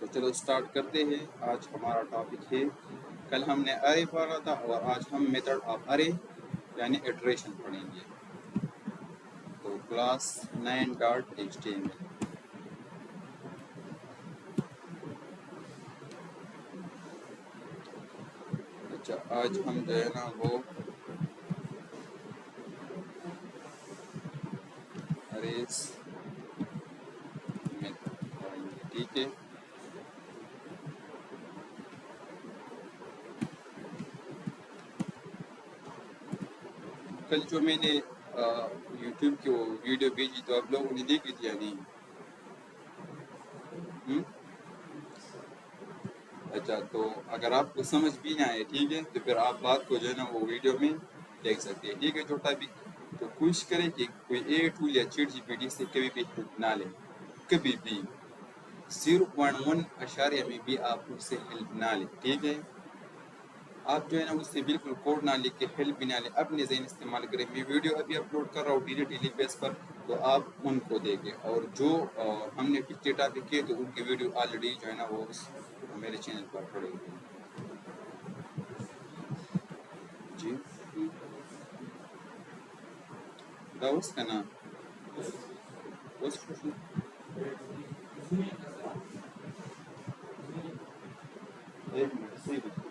تو چلو اسٹارٹ کرتے ہیں. آج ہمارا ٹاپک ہے، کل ہم نے ارے پڑھا تھا اور آج ہم میتھڈ آف ارے یعنی ایٹریشن پڑھیں گے. تو کلاس 9.html. اچھا، آج ہم جو ہے نا وہ اریز میتھڈ پڑھیں گے. ٹھیک ہے، کل جو میں نے یوٹیوب کی وہ ویڈیو بھیجی تو آپ لوگوں نے دیکھی تھی یا نہیں؟ اچھا، تو اگر آپ کو سمجھ بھی نہ آئے ٹھیک ہے تو پھر آپ بات کو جو ہے نا وہ ویڈیو میں دیکھ سکتے ہیں. ٹھیک ہے، جو ٹاپک تو کوشش کریں کہ کوئی اے ٹول یا چیٹ جی پی ٹی سے کبھی بھی ہیلپ نہ لیں. کبھی بھی 0.1 اشاریہ میں بھی آپ اس سے ہیلپ نہ لیں. ٹھیک ہے، آپ جو ہے نا اس سے بالکل کوڈ نہ لکھ کے ہیلپ بھی نہ لیں، اپنے ذہن استعمال کریں. میں ویڈیو ابھی اپلوڈ کر رہا ہوں ڈیلی بیس پر، تو آپ ان کو دیکھیں. اور جو ہم نے پچھلے ٹاپک کیے تو ان کی ویڈیو آلریڈی جو ہے نا وہ میرے چینل پر پڑے ہوئے ہیں. جی داؤس کا نام ایک منٹ صحیح بات.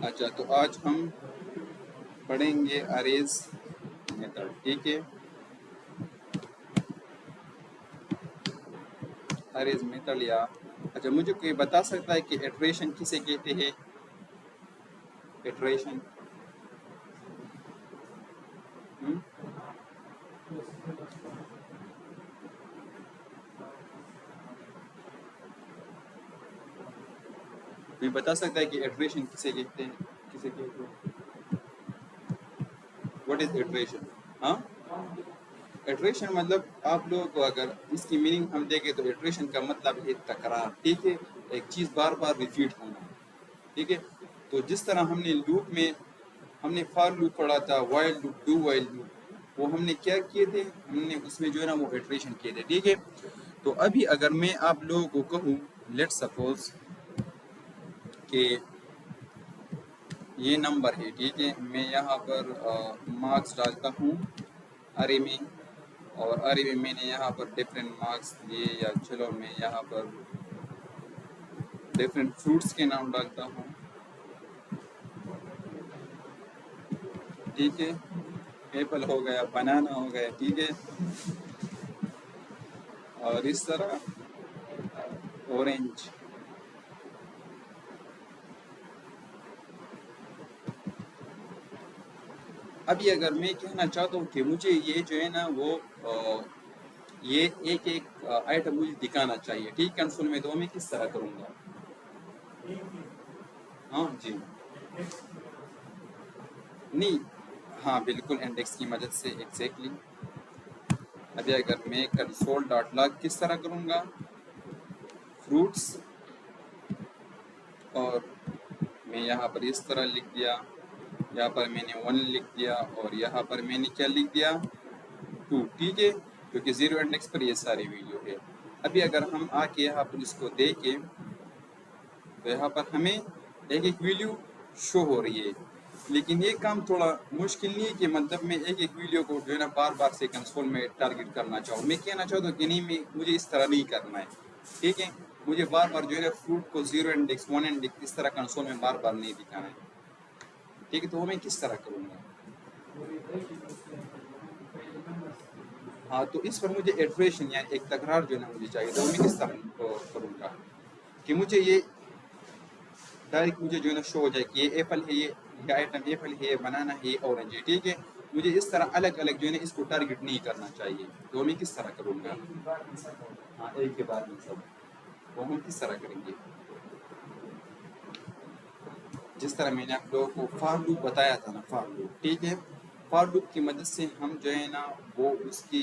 اچھا، تو آج ہم پڑھیں گے اریز میتھڈ. ٹھیک ہے، اریز میتھڈ یا اچھا مجھے کوئی بتا سکتا ہے کہ ایٹریشن کسے کہتے ہیں؟ ایٹریشن کوئی بتا سکتا ہے کہ ایٹریشن کسے کہتے ہیں؟ کسے کہتے ہیں؟ What is iteration? ہاں، ایٹریشن مطلب آپ لوگوں کو اگر اس کی میننگ ہم دیکھیں تو ایٹریشن کا مطلب ہے تکرار. ٹھیک ہے، ایک چیز بار بار ریپیٹ ہونا. ٹھیک ہے، تو جس طرح ہم نے لوپ میں ہم نے فار لوپ پڑھا تھا، while loop, do while loop, وہ ہم نے کیا کیے تھے؟ ہم نے اس میں جو ہے نا وہ ایٹریشن کیے تھے. ٹھیک ہے، تو ابھی اگر میں آپ لوگوں کو کہوں لیٹ سپوز کہ یہ نمبر ہے. ٹھیک ہے، میں یہاں پر مارکس ڈالتا ہوں ارے میں، اور ارے میں نے یہاں پر ڈفرینٹ مارکس دیے، یا چلو میں یہاں پر ڈفرینٹ فروٹس کے نام ڈالتا ہوں. ٹھیک ہے، ایپل ہو گیا، بنانا ہو گیا. ٹھیک ہے، اور اس طرح اورنج. ابھی اگر میں کہنا چاہتا ہوں کہ مجھے یہ جو ہے نا وہ یہ ایک ایک آئٹم مجھے دکھانا چاہیے. ٹھیک، کنسول میں، تو میں کس طرح کروں گا؟ ہاں جی، نہیں، ہاں بالکل انڈیکس کی مدد سے. ایگزیکٹلی. ابھی اگر میں کنسول ڈاٹ لاگ کس طرح کروں گا؟ فروٹس، اور میں یہاں پر اس طرح لکھ دیا، یہاں پر میں نے 1 لکھ دیا، اور یہاں پر میں نے کیا لکھ دیا؟ 2. ٹھیک ہے، کیونکہ 0 انڈیکس پر یہ ساری ویڈیو ہے. ابھی اگر ہم آ کے یہاں پر اس کو دیکھیں تو یہاں پر ہمیں ایک ایک ویڈیو شو ہو رہی ہے. لیکن یہ کام تھوڑا مشکل نہیں ہے کہ مطلب میں ایک ایک ویڈیو کو جو ہے نا بار بار سے کنسول میں ٹارگٹ کرنا چاہوں. میں کہنا چاہتا ہوں کہ نہیں، مجھے اس طرح نہیں کرنا ہے. ٹھیک ہے، مجھے بار بار جو ہے فروٹ کو 0 انڈیکس 1 انڈیکس اس طرح کنسول میں بار بار نہیں دکھانا ہے. ٹھیک ہے، تو وہ میں کس طرح کروں گا؟ ہاں، تو اس پر مجھے ایٹریشن یعنی ایک تکرار جو ہے نا مجھے چاہیے. تو میں کس طرح کروں گا کہ مجھے یہ ڈائریکٹ مجھے جو ہے نا شو ہو جائے کہ یہ ایپل ہے، یہ آئٹم ایپل ہے، یہ بنانا ہے، یہ اورنج ہے. ٹھیک ہے، مجھے اس طرح الگ الگ جو ہے نا اس کو ٹارگٹ نہیں کرنا چاہیے. تو میں کس طرح کروں گا؟ ہاں، ایک کے بعد میں سب. وہ ہم کس طرح کریں گے؟ جس طرح میں نے آپ لوگوں کو فار لوپ بتایا تھا نا، فار لوپ. ٹھیک ہے، فار لوپ کی مدد سے ہم جو ہے نا وہ اس کی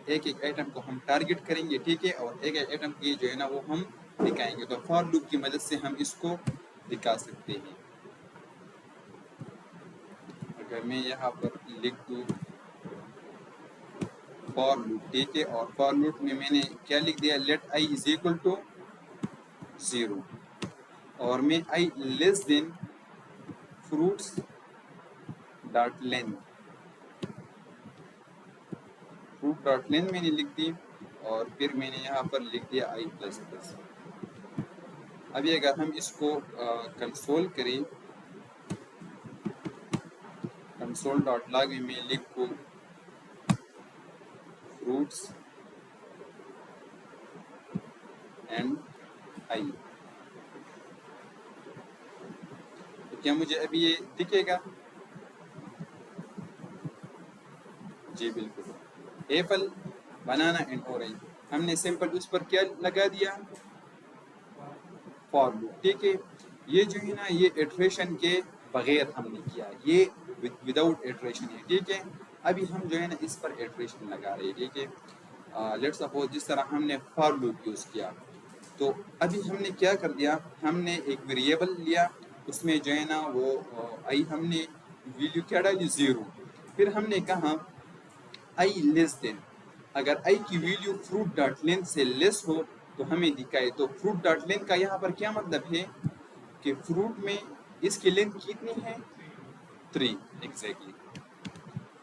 ایک ایک آئٹم کو ہم ٹارگٹ کریں گے. ٹھیک ہے، اور ایک ایک آئٹم کی جو ہے نا وہ ہم دکھائیں گے. تو فار لوپ کی مدد سے ہم اس کو دکھا سکتے ہیں. اگر میں یہاں پر لکھ دوں فار لوپ، ٹھیک ہے، اور فار لوپ میں نے کیا لکھ دیا، let I is equal to 0 اور میں I less than fruits dot len, fruit dot len میں نے لکھ دی اور پھر میں نے یہاں پر لکھ دیا آئی پلس پلس۔ ابھی اگر ہم اس کو کنسول کریں، کنسول ڈاٹ لاگ میں لکھوں فروٹس اینڈ آئی، تو کیا مجھے ابھی یہ دکھے گا؟ جی بالکل، ایپل بنانا اینڈ اورنج، ہم نے سمپل اس پر کیا لگا دیا، فار لوپ، ٹھیک ہے۔ یہ جو ہے نا یہ ایٹریشن کے بغیر ہم نے کیا، یہ وداؤٹ ایٹریشن ہے، ٹھیک ہے۔ ابھی ہم جو ہے نا اس پر ایٹریشن لگا رہے ہیں، ٹھیک ہے۔ لیٹ سپوز جس طرح ہم نے فار لوپ یوز کیا، تو ابھی ہم نے کیا کر دیا، ہم نے ایک ویریبل لیا، اس میں جو ہے نا وہ آئی ہم نے ویلیو کیا ڈالی 0، پھر ہم نے کہا آئی لیس دین، اگر آئی کی ویلیو فروٹ ڈاٹ لین سے لیس ہو تو ہمیں دکھائے، تو فروٹ ڈاٹ لین کا یہاں پر کیا مطلب ہے کہ فروٹ میں اس کی لینتھ کتنی ہے، 3 ایگزیکٹلی،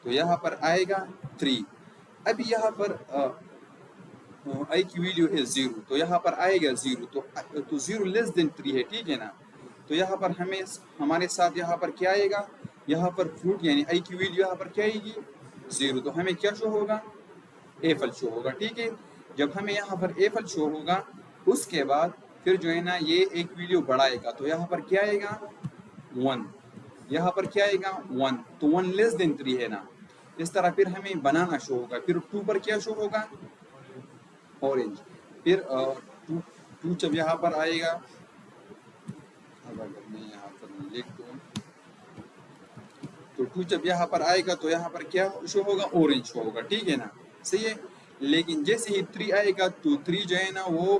تو یہاں پر آئے گا 3۔ ابھی یہاں پر آئی کی ویلیو ہے 0، تو یہاں پر آئے گا 0، تو 0 لیس دین 3 ہے، ٹھیک ہے نا۔ تو یہاں پر ہمیں ہمارے ساتھ یہاں پر کیا آئے گا، یہاں پر فروٹ یعنی آئی کی ویلیو یہاں پر کیا آئے گی 0، تو ہمیں کیا شو ہوگا، ایپل شو ہوگا، ٹھیک ہے۔ جب ہمیں یہاں پر ایپل شو ہوگا، اس کے بعد پھر جو ہے نا یہ ایک ویلیو بڑھائے گا، تو یہاں پر کیا آئے گا 1، یہاں پر کیا آئے گا 1، تو 1 لیس دین 3 ہے نا۔ اس طرح پھر ہمیں بنانا شو ہوگا، پھر 2 پر کیا شو ہوگا، اورنج، پھر 2 جب یہاں پر آئے گا، اب اگر میں یہاں پر لکھ دوں تو 2 جب یہاں پر آئے گا تو یہاں پر کیا شو ہوگا، اورنج شو ہوگا، ٹھیک ہے نا، صحیح ہے۔ لیکن جیسے ہی 3 آئے گا تو 3 جو ہے نا وہ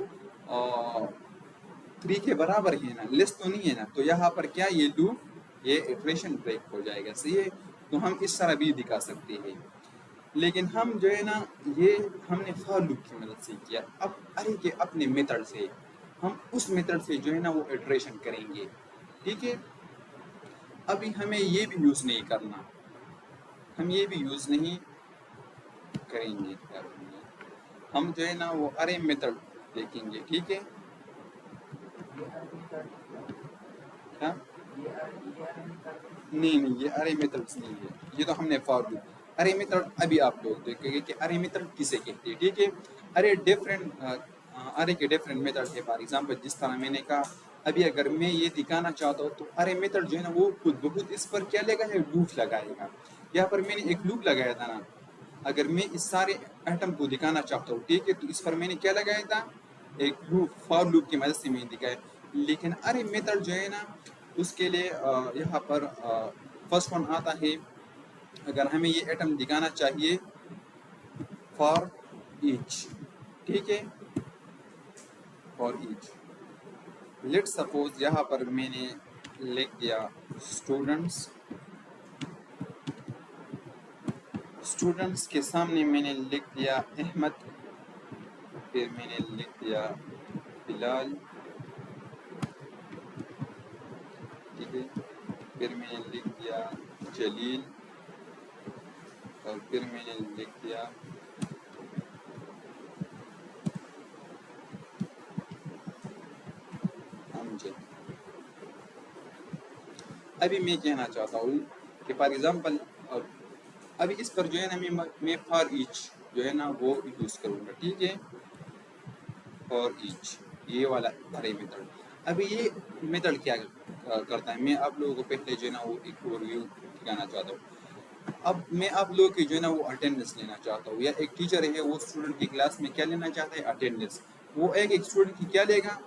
3 کے برابر ہے نا، لیس تو نہیں ہے نا، تو یہاں پر کیا یہ لوپ یہ ایٹریشن بریک ہو جائے گا، صحیح ہے۔ تو ہم اس طرح بھی دکھا سکتے ہیں، لیکن ہم جو ہے نا یہ ہم نے فار لوپ کی مدد سے کیا، اب ارے کے اپنے میتھڈ سے ہم اس میتھڈ سے جو ہے نا وہ ایٹریشن کریں گے، ٹھیک ہے۔ ابھی ہمیں یہ بھی یوز نہیں کرنا، ہم یہ بھی یوز نہیں کریں گے، ہم جو ہے نا وہ ارے میتھڈ دیکھیں گے، ٹھیک ہے۔ کیا نہیں یہ ارے میتھڈ نہیں ہے، یہ تو ہم نے فار لوپ، ارے میتھڈ ابھی آپ لوگ دیکھیں گے کہ ارے میتھڈ کسے کہتے ہیں، ٹھیک ہے۔ ارے ڈفرینٹ ارے کے ڈفرینٹ میتھڈ ہے، فار ایگزامپل جس طرح میں نے کہا، ابھی اگر میں یہ دکھانا چاہتا ہوں تو ارے میتھڈ جو ہے نا وہ خود بخود اس پر کیا لگا ہے، لوپ لگائے گا۔ یہاں پر میں نے ایک لوپ لگایا تھا نا، اگر میں اس سارے ایٹم کو دکھانا چاہتا ہوں، ٹھیک ہے، تو اس پر میں نے کیا لگایا تھا، ایک لوپ، فار لوپ کی مدد سے میں نے دکھایا۔ لیکن ارے میتھڈ جو ہے نا اس کے لیے یہاں پر فرسٹ ون آتا ہے، اگر ہمیں یہ ایٹم دکھانا چاہیے فار ایچ، ٹھیک ہے، فار ایچ، لیٹ سپوز یہاں پر میں نے لکھ دیا اسٹوڈنٹس، اسٹوڈنٹس کے سامنے میں نے لکھ دیا احمد، پھر میں نے لکھ دیا بلال، ٹھیک ہے، پھر میں نے لکھ دیا جلیل، اور پھر میں نے لکھ دیا امجد۔ ابھی میں کہنا چاہتا ہوں کہ فار ایگزامپل ابھی اس پر جو ہے نا میں فار ایچ جو ہے نا وہ یوز کروں گا، ٹھیک ہے، فار ایچ یہ والا ارے میتھڈ۔ ابھی یہ میتھڈ کیا کرتا ہے، میں آپ لوگوں کو پہلے جو ہے نا وہ ایک اوور ویو دکھانا چاہتا ہوں۔ اب میں آپ لوگوں کی جو ہے نا وہ اٹینڈنس لینا چاہتا ہوں، یا ایک ٹیچر ہے وہ اسٹوڈنٹ کی کلاس میں کیا لینا چاہتا ہے، اٹینڈنس، وہ ایک اسٹوڈنٹ کی کیا لے گا،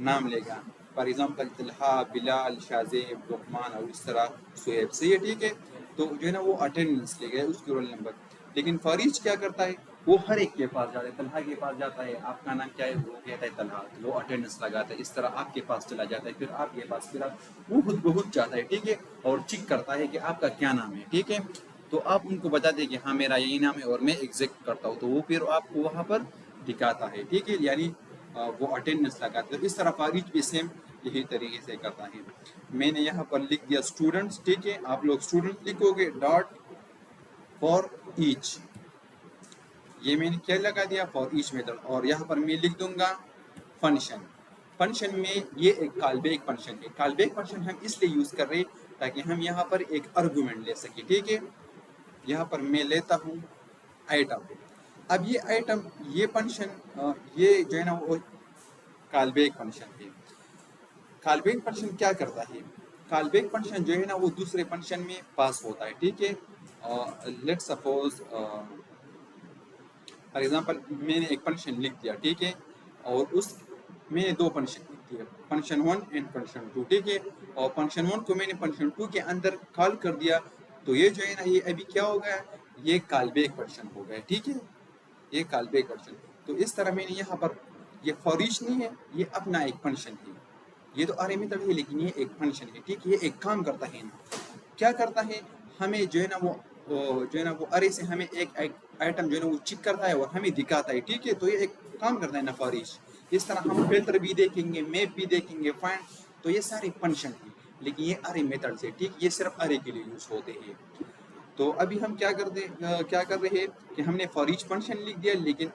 نام لے گا، فار ایگزامپل طلحہ، بلال، شازیب، لقمان، اور اس طرح صہیب، صحیح ہے، ٹھیک ہے، تو جو ہے نا وہ اٹینڈنس لے گا اس کے رول نمبر۔ لیکن فار ایچ کیا کرتا ہے، وہ ہر ایک کے پاس جاتا ہے، طلحہ کے پاس جاتا ہے، آپ کا نام کیا ہے، وہ کہتا ہے طلحہ، وہ اٹینڈنس لگاتا ہے، اس طرح آپ کے پاس چلا جاتا ہے، پھر آپ کے پاس، پھر آپ وہ خود بخود جاتا ہے، ٹھیک ہے، اور چیک کرتا ہے کہ آپ کا کیا نام ہے، ٹھیک ہے، تو آپ ان کو بتا دیں کہ ہاں میرا یہی نام ہے اور میں ایگزیکٹ کرتا ہوں، تو وہ پھر آپ کو وہاں پر دکھاتا ہے، ٹھیک ہے، یعنی وہ اٹینڈنس لگاتا ہے۔ اس طرح فارج بھی سیم یہی طریقے سے کرتا ہے۔ میں نے یہاں پر لکھ دیا اسٹوڈنٹس، ٹھیک ہے، آپ لوگ اسٹوڈنٹ لکھو گے، ڈاٹ فار ایچ، یہ میں نے کیا لگا دیا، فار ایچ میتھڈ، اور یہاں پر میں لکھ دوں گا فنکشن۔ فنکشن میں یہ ایک کال بیک فنکشن ہے، کال بیک فنکشن ہم اس لیے یوز کر رہے ہیں تاکہ ہم یہاں پر ایک آرگومنٹ لے سکیں، ٹھیک ہے، یہاں پر میں لیتا ہوں آئٹم، اب یہ آئٹم، یہ فنکشن، یہ جو ہے نا وہ کال بیک فنکشن ہے۔ کال بیک فنکشن کیا کرتا ہے، کال بیک فنکشن جو ہے نا وہ دوسرے فنکشن میں پاس ہوتا ہے، ٹھیک ہے، لیٹ سپوز فار ایگزامپل میں نے ایک فنکشن لکھ دیا، ٹھیک ہے، اور اس میں نے دو فنکشن لکھ دیا، فنکشن 1 اینڈ فنکشن 2، ٹھیک ہے، اور فنکشن 1 کو میں نے فنکشن 2 کے اندر کال کر دیا، تو یہ جو ہے نا یہ ابھی کیا ہو گیا، یہ کال بیک فنکشن ہو گیا، ٹھیک ہے، یہ کال بیک فنکشن۔ تو اس طرح میں نے یہاں پر، یہ فار ایچ نہیں ہے، یہ اپنا ایک فنکشن ہے، یہ تو ارے میتھڈ ہے لیکن یہ ایک فنکشن ہے، ٹھیک ہے، یہ ایک کام کرتا ہے نا، کیا کرتا ہے، ہمیں جو ہے نا وہ جو ہے نا وہ ارے سے ہمیں ایک آئٹم جو ہے نا وہ چیک کرتا ہے اور ہمیں دکھاتا ہے، ٹھیک ہے، تو یہ ایک کام کرتا ہے نا فار ایچ۔ اس طرح ہم فلٹر بھی دیکھیں گے، میپ بھی دیکھیں گے، فائنڈ، تو یہ سارے فنکشن ہیں، لیکن یہ ارے میتھڈ سے، ٹھیک، یہ صرف ارے کے لیے یوز ہوتے ہیں۔ تو ابھی ہم کیا کر رہے ہیں کہ ہم نے فار ایچ فنکشن لکھ دیا، لیکن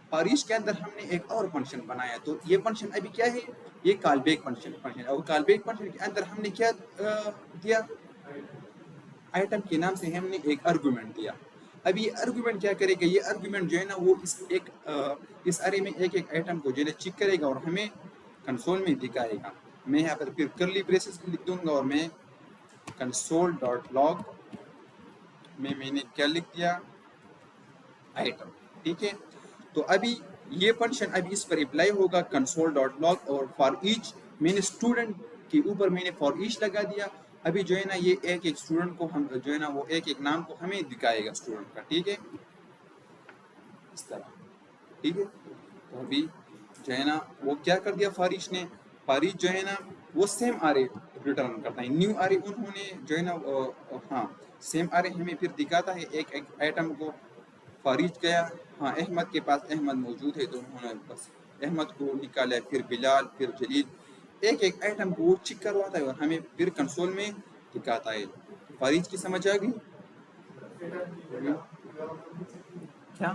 فار ایچ کے اندر ہم نے ایک اور فنکشن بنایا، تو یہ فنکشن ابھی کیا ہے، یہ کال بیک فنکشن، اور کال بیک فنکشن کے اندر ہم نے کیا دیا، آئٹم کے نام سے ہم نے ایک آرگومنٹ دیا۔ اب یہ آرگومنٹ کیا کرے گا، یہ آرگومنٹ جو ہے نا وہ اس ارے میں ایک ایک آئٹم کو جو ہے نا چیک کرے گا اور ہمیں کنسول میں دکھائے گا۔ میں یہاں پر پھر کرلی بریسز لکھ دوں گا اور میں کنسول ڈاٹ لاگ میں نے کیا لکھ دیا، آئٹم، ٹھیک ہے، تو ابھی یہ فنکشن ابھی اس پر اپلائی ہوگا، کنسول ڈاٹ لاگ، اور فار ایچ میں نے اسٹوڈنٹ کے اوپر میں نے فار ایچ لگا دیا، ابھی جو ہے نا یہ ایک ایک اسٹوڈنٹ کو ہم جو ہے نا وہ ایک ایک نام کو ہمیں دکھائے گا اسٹوڈنٹ کا، ٹھیک ہے، اس طرح، ٹھیک ہے، تو ابھی جو ہے نا وہ کیا کر دیا فار ایچ نے، فار ایچ جو ہے نا وہ سیم آرے ریٹرن کرتا ہے، نیو آرے انہوں نے جو ہے نا ہاں سیم آرے ہمیں پھر دکھاتا ہے ایک ایک آئٹم کو۔ فار ایچ گیا، ہاں احمد کے پاس احمد موجود ہے، تو انہوں نے بس احمد کو نکالا، پھر بلال، پھر جلیل، ایک ایک آئٹم کو وہ چیک کرواتا ہے اور ہمیں پھر کنسول میں دکھاتا ہے۔ فار ایچ کی سمجھ آ گئی کیا؟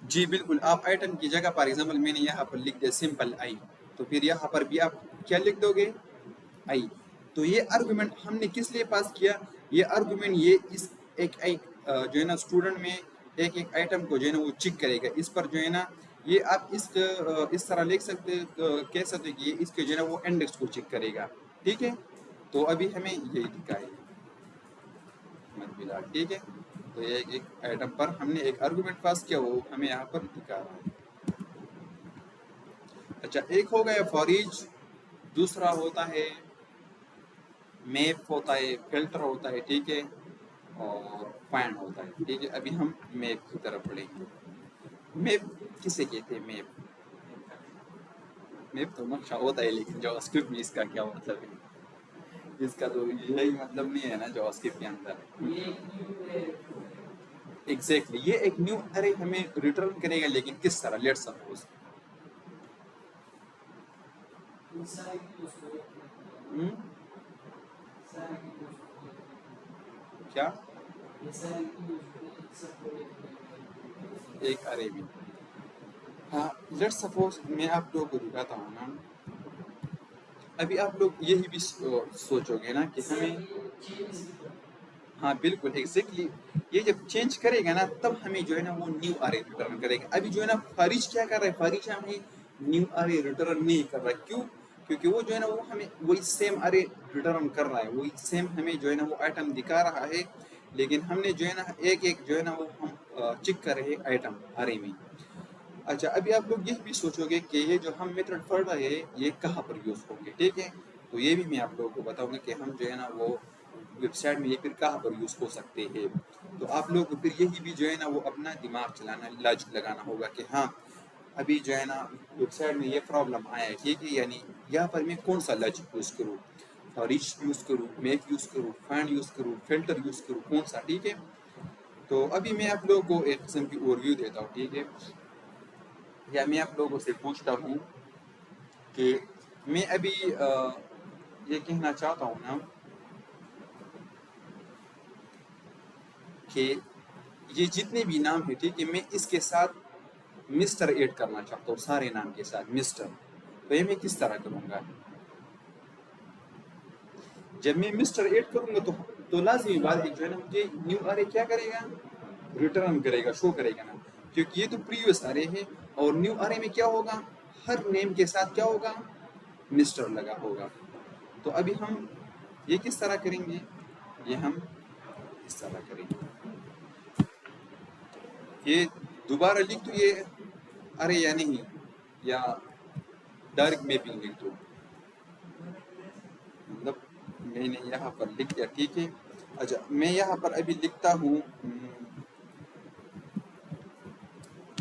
جی بالکل، آپ آئٹم کی جگہ پر ایگزامپل میں نے یہاں پر لکھ دیا سمپل آئی، تو پھر یہاں پر بھی آپ کیا لکھ دو گے، آئی۔ تو یہ آرگومنٹ ہم نے کس لیے پاس کیا، یہ آرگومنٹ یہ اس ایک جو ہے نا اسٹوڈنٹ میں ایک ایک آئٹم کو جو ہے نا وہ چیک کرے گا، اس پر جو ہے نا یہ آپ اس طرح لکھ سکتے، کہہ سکتے کہ یہ اس کے جو ہے نا وہ انڈیکس کو چیک کرے گا، ٹھیک ہے، تو ابھی ہمیں یہی دکھائے گا، ٹھیک ہے، تو یہ ایک آئٹم پر ہم نے ایک آرگومنٹ پاس کیا، وہ ہمیں یہاں پر دکھا رہا ہے۔ اچھا، ایک ہو گیا فار ایچ، دوسرا ہوتا ہے میپ ہوتا ہے، فلٹر ہوتا ہے، ٹھیک ہے، اور فائنڈ ہوتا ہے، ٹھیک ہے، ابھی ہم میپ کی طرف بڑھیں گے۔ میپ کسے کہتے ہیں، میپ تو نقشہ ہوتا ہے، لیکن جاوا اسکرپٹ میں اس کا کیا مطلب ہے، اس کا تو یہی مطلب نہیں ہے نا جاوا اسکرپٹ کے اندر، ایگزیکٹلی یہ ایک نیو ارے ہمیں ریٹرن کرے گا، لیکن کس طرح، لیٹ سپوز کیا ایک ارے میں، ہاں لیٹ سپوز میں آپ لوگوں کو دکھاتا ہوں نا، ابھی آپ لوگ یہی بھی سوچو گے نا کہ ہمیں، ہاں بالکل ایگزیکٹلی، یہ جب چینج کرے گا نا تب ہمیں جو ہے نا وہ نیو ارے ریٹرن کرے گا۔ ابھی جو ہے نا فارج کیا کر رہا ہے، فارج ہمیں نیو ارے ریٹرن نہیں کر رہا ہے، کیوں؟ کیونکہ وہ جو ہے نا وہ ہمیں وہی سیم ارے ریٹرن کر رہا ہے، وہی سیم ہمیں جو ہے نا وہ آئٹم دکھا رہا ہے، لیکن ہم نے جو ہے نا ایک ایک جو ہے نا وہ ہم چیک کر رہے ہیں آئٹم ارے میں۔ اچھا، ابھی آپ لوگ یہ بھی سوچو گے کہ یہ جو ہم میتھڈ پڑھ رہے ہیں یہ کہاں پر یوز ہوں گے، ٹھیک ہے، تو یہ بھی میں آپ لوگوں کو بتاؤں گا کہ ہم جو ہے نا وہ ویب سائٹ میں یہ پھر کہاں پر یوز ہو سکتے ہیں. تو آپ لوگ کو پھر یہی بھی جو ہے نا وہ اپنا دماغ چلانا، لاجک لگانا ہوگا کہ ہاں ابھی جو ہے نا ویب سائٹ میں یہ پرابلم آیا ہے، ٹھیک ہے، یعنی یہاں پر میں کون سا لاجک یوز کروں، ریچ یوز کروں، میک یوز کروں، فائنڈ یوز کروں، فلٹر یوز کروں، کون سا. ٹھیک ہے، تو ابھی میں آپ لوگوں کو ایک قسم کی اوور ویو دیتا ہوں. ٹھیک ہے، یا میں آپ لوگوں سے پوچھتا ہوں کہ میں ابھی یہ کہنا چاہتا ہوں نا کہ یہ جتنے بھی نام ہیں، ٹھیک ہے، میں اس کے ساتھ مسٹر ایڈ کرنا چاہتا ہوں، سارے نام کے ساتھ مسٹر. تو یہ میں کس طرح کروں گا؟ جب میں مسٹر ایڈ کروں گا تو لازمی بات ہے جو ہے نا مجھے نیو ارے کیا کرے گا، ریٹرن کرے گا، شو کرے گا نا، کیونکہ یہ تو پریویس ارے ہے. اور نیو ارے میں کیا ہوگا، ہر نیم کے ساتھ کیا ہوگا، مسٹر لگا ہوگا. تو ابھی ہم یہ کس طرح کریں گے، یہ ہم اس طرح کریں گے. یہ دوبارہ لکھ دو یہ ارے یا نہیں، یا ڈائریکٹ میپنگ لکھ دو، مطلب میں نے یہاں پر لکھ دیا. ٹھیک ہے، اچھا میں یہاں پر ابھی لکھتا ہوں،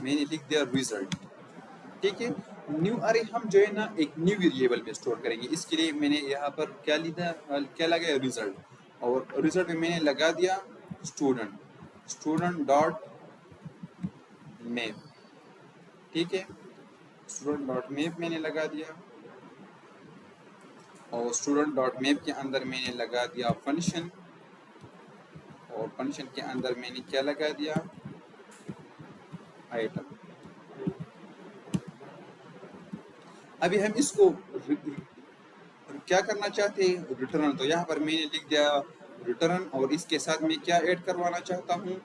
میں نے لکھ دیا ریزلٹ. ٹھیک ہے، نیو ارے ہم جو ہے نا ایک نیو ویریبل میں اسٹور کریں گے. اس کے لیے میں نے یہاں پر کیا لگایا، ریزلٹ. اور ریزلٹ میں نے لگا دیا اسٹوڈنٹ ڈاٹ میپ. ٹھیک ہے، اسٹوڈنٹ ڈاٹ میپ میں نے لگا دیا، اور اسٹوڈنٹ ڈاٹ میپ کے اندر میں نے لگا دیا فنکشن، اور فنکشن کے اندر میں نے کیا لگا دیا، آئٹم. ابھی ہم اس کو کیا کرنا چاہتے ہیں، ریٹرن. تو یہاں پر میں نے لکھ دیا ریٹرن، اور اس کے ساتھ میں کیا ایڈ کروانا چاہتا ہوں،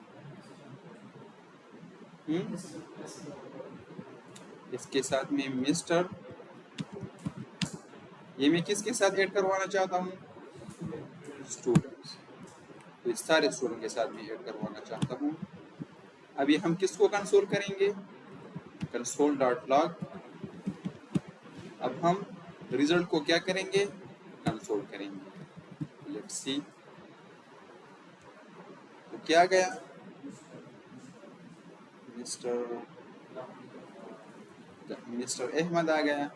اس کے ساتھ میں مسٹر. یہ میں کس کے ساتھ ایڈ کروانا چاہتا ہوں، اسٹوڈنٹس. تو اس سارے اسٹوڈنٹ کے ساتھ میں ایڈ کروانا چاہتا ہوں. ابھی ہم کس کو کنسول کریں گے، کنسول ڈاٹ لاگ. اب ہم ریزلٹ کو کیا کریں گے، کنسول کریں گے. لیٹس سی تو کیا گیا، مسٹر احمد آ گیا.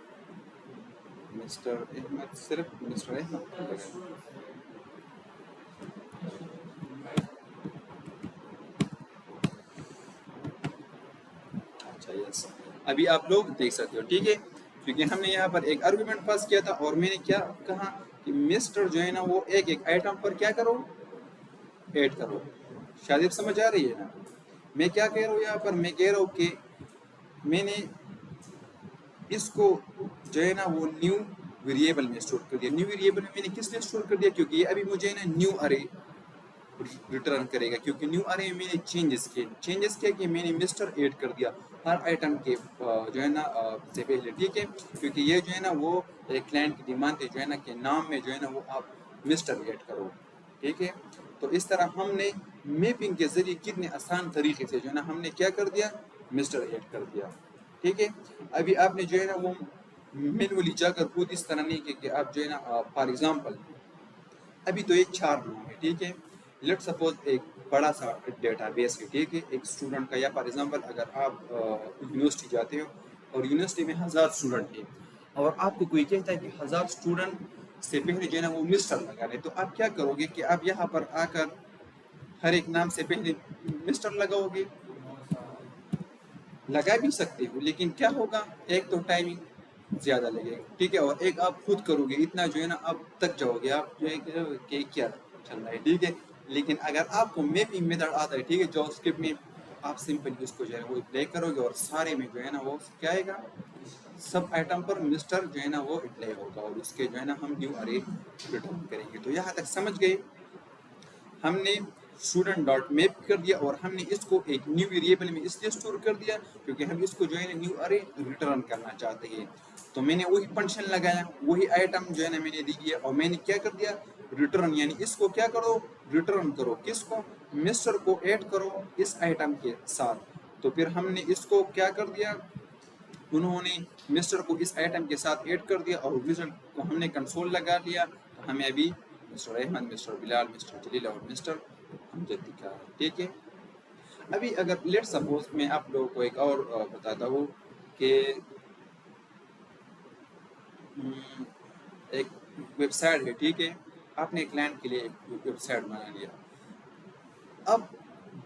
مسٹر احمد، صرف مسٹر احمد آ گیا. اچھا یس، ابھی آپ لوگ دیکھ سکتے ہو. ٹھیک ہے، کیونکہ ہم نے یہاں پر ایک آرگومنٹ پاس کیا تھا، اور میں نے کیا کہا کہ مسٹر جو ہے نا وہ ایک ایک آئٹم پر کیا کرو، ایڈ کرو. شاید اب سمجھ آ رہی ہے نا میں کیا کہہ رہا ہوں. یہاں پر میں کہہ رہا ہوں کہ میں نے اس کو جو ہے نا وہ نیو ویریبل میں اسٹور کر دیا. نیو ویریبل میں نے کس لیے اسٹور کر دیا، کیونکہ یہ ابھی مجھے نا نیو ارے ریٹرن کرے گا. کیونکہ نیو ارے میں نے چینجز کیا کہ میں نے مسٹر ایڈ کر دیا ہر آئٹم کے جو ہے نا سے پہلے. ٹھیک ہے، کیونکہ یہ جو ہے نا وہ ایک کلائنٹ کی ڈیمانڈ ہے جو ہے نا کہ نام میں جو ہے نا وہ آپ مسٹر ایڈ کرو. ٹھیک ہے، تو اس طرح ہم نے میپنگ کے ذریعے کتنے آسان طریقے سے جو ہے نا ہم نے کیا کر دیا، مسٹر ایڈ کر دیا. ٹھیک ہے، ابھی آپ نے جو ہے نا وہ مینولی جا کر خود اس طرح نہیں کہ آپ جو ہے نا فار ایگزامپل ابھی تو ایک 4 نام ہے. ٹھیک ہے، لیٹ سپوز ایک بڑا سا ڈیٹا بیس ہے. ٹھیک ہے، ایک اسٹوڈنٹ کا، یا فار ایگزامپل اگر آپ یونیورسٹی جاتے ہو اور یونیورسٹی میں 1000 اسٹوڈنٹ ہیں، اور آپ کو کوئی کہتا ہے کہ 1000 اسٹوڈنٹ سے پہلے جو ہے نا وہ مسٹر لگانے، تو آپ کیا کرو گے کہ آپ یہاں پر آ کر ہر ایک نام سے پہلے مسٹر لگاؤ گے. لگا بھی سکتے ہو، لیکن کیا ہوگا، ایک تو ٹائمنگ زیادہ لگے گا. ٹھیک ہے، اور ایک آپ خود کرو گے، اتنا جو ہے نا آپ تک جاؤ گے، آپ جو ہے کہ کیا چل رہا ہے. ٹھیک ہے، لیکن اگر آپ کو میپنگ میتھڈ آتا ہے، ٹھیک ہے، جاوا اسکرپٹ میں آپ سمپل اس کو جو ہے وہ اپلائی کرو گے، اور سارے میں جو ہے نا وہ کیا آئے گا، سب آئٹم پر مسٹر جو ہے نا وہ اپلائی ہوگا، اور اس کے جو ہے نا ہم نیو ارے ریٹرن کریں گے. تو یہاں تک سمجھ گئے. ہم نے اسٹوڈنٹ ڈاٹ میپ کر دیا، اور ہم نے اس کو ایک نیو ویریبل میں اس لیے اسٹور کر دیا کیونکہ ہم اس کو جو ہے نا نیو ارے ریٹرن کرنا چاہتے ہیں. تو میں نے وہی فنکشن لگایا، وہی آئٹم جو ہے نا میں نے دی دیا، اور میں نے کیا کر دیا، ریٹرن. یعنی اس کو کیا کرو، ریٹرن کرو. کس کو، مسٹر کو ایڈ کرو اس آئٹم کے ساتھ. تو پھر ہم نے اس کو کیا کر دیا، انہوں نے مسٹر کو اس آئٹم کے ساتھ ایڈ کر دیا، اور ریزلٹ کو ہم نے کنسول لگا لیا. تو ہمیں ابھی مسٹر احمد، مسٹر بلال، مسٹر جلیل اور مسٹر امجد کا، ٹھیک ہے۔ ابھی اگر لیٹ سپوز میں آپ لوگوں کو ایک اور بتاتا ہوں کہ ایک ویب سائٹ ہے، ٹھیک ہے، آپ نے کلائنٹ کے لیے ایک ویب سائٹ بنا لیا، اب